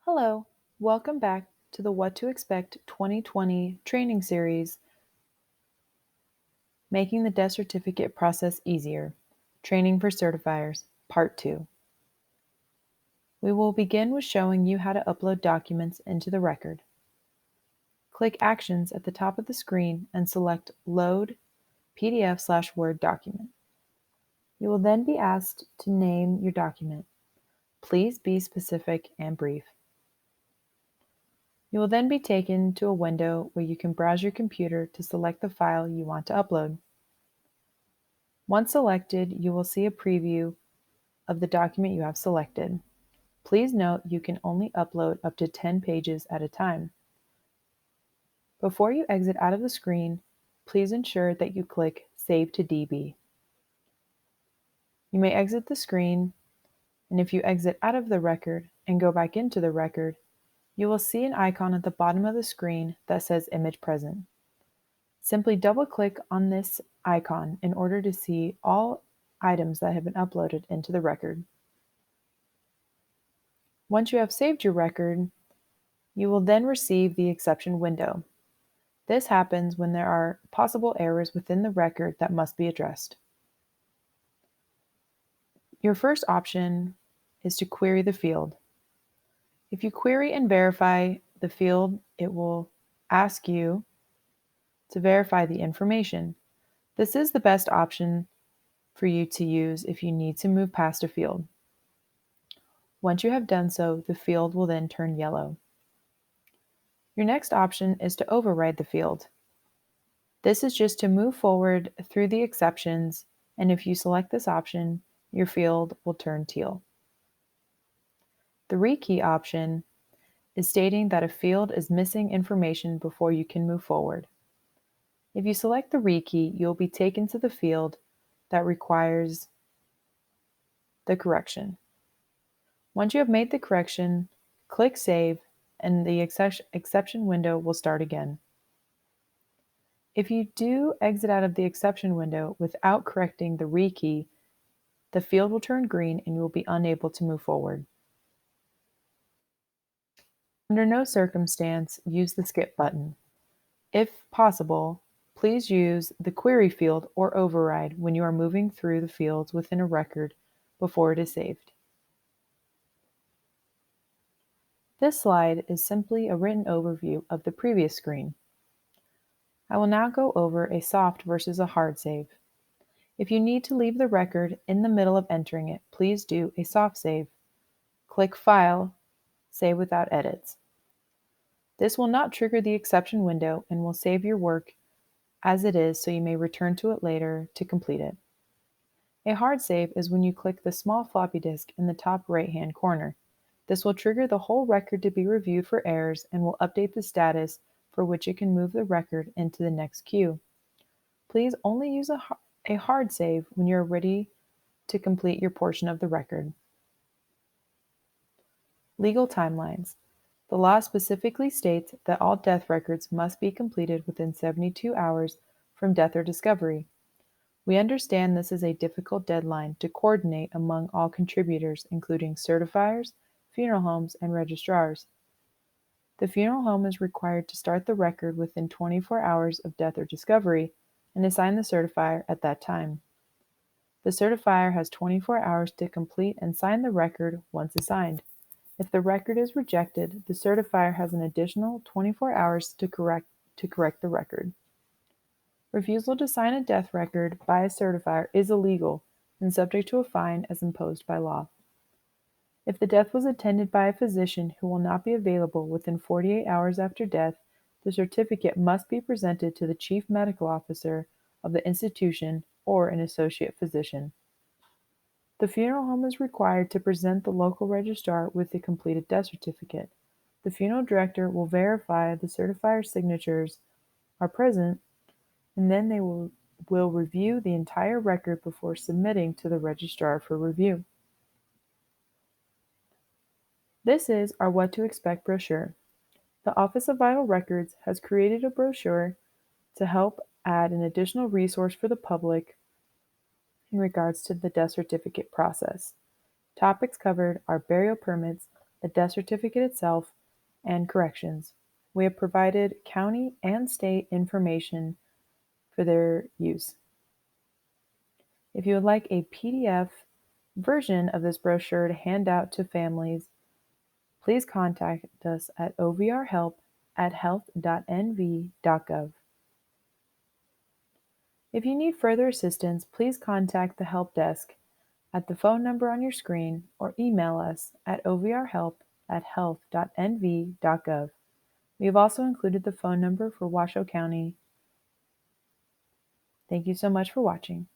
Hello, welcome back to the What to Expect 2020 training series, Making the Death Certificate Process Easier, Training for Certifiers, Part 2. We will begin with showing you how to upload documents into the record. Click Actions at the top of the screen and select Load PDF/Word document. You will then be asked to name your document. Please be specific and brief. You will then be taken to a window where you can browse your computer to select the file you want to upload. Once selected, you will see a preview of the document you have selected. Please note you can only upload up to 10 pages at a time. Before you exit out of the screen, please ensure that you click Save to DB. You may exit the screen, and if you exit out of the record and go back into the record, you will see an icon at the bottom of the screen that says Image Present. Simply double-click on this icon in order to see all items that have been uploaded into the record. Once you have saved your record, you will then receive the exception window. This happens when there are possible errors within the record that must be addressed. Your first option is to query the field. If you query and verify the field, it will ask you to verify the information. This is the best option for you to use if you need to move past a field. Once you have done so, the field will then turn yellow. Your next option is to override the field. This is just to move forward through the exceptions, and if you select this option, your field will turn teal. The rekey option is stating that a field is missing information before you can move forward. If you select the rekey, you'll be taken to the field that requires the correction. Once you have made the correction, click Save, and the exception window will start again. If you do exit out of the exception window without correcting the rekey, the field will turn green and you will be unable to move forward. Under no circumstance, use the skip button. If possible, please use the query field or override when you are moving through the fields within a record before it is saved. This slide is simply a written overview of the previous screen. I will now go over a soft versus a hard save. If you need to leave the record in the middle of entering it, please do a soft save. Click File, Save Without Edits. This will not trigger the exception window and will save your work as it is so you may return to it later to complete it. A hard save is when you click the small floppy disk in the top right-hand corner. This will trigger the whole record to be reviewed for errors and will update the status for which it can move the record into the next queue. Please only use a hard save when you're ready to complete your portion of the record. Legal timelines. The law specifically states that all death records must be completed within 72 hours from death or discovery. We understand this is a difficult deadline to coordinate among all contributors, including certifiers, funeral homes, and registrars. The funeral home is required to start the record within 24 hours of death or discovery and assign the certifier at that time. The certifier has 24 hours to complete and sign the record once assigned. If the record is rejected, the certifier has an additional 24 hours to correct the record. Refusal to sign a death record by a certifier is illegal and subject to a fine as imposed by law. If the death was attended by a physician who will not be available within 48 hours after death, the certificate must be presented to the chief medical officer of the institution or an associate physician. The funeral home is required to present the local registrar with the completed death certificate. The funeral director will verify the certifier's signatures are present, and then they will review the entire record before submitting to the registrar for review. This is our What to Expect brochure. The Office of Vital Records has created a brochure to help add an additional resource for the public in regards to the death certificate process. Topics covered are burial permits, the death certificate itself, and corrections. We have provided county and state information for their use. If you would like a PDF version of this brochure to hand out to families, please contact us at overhelp@health.nv.gov. If you need further assistance, please contact the help desk at the phone number on your screen or email us at overhelp@health.nv.gov. We have also included the phone number for Washoe County. Thank you so much for watching.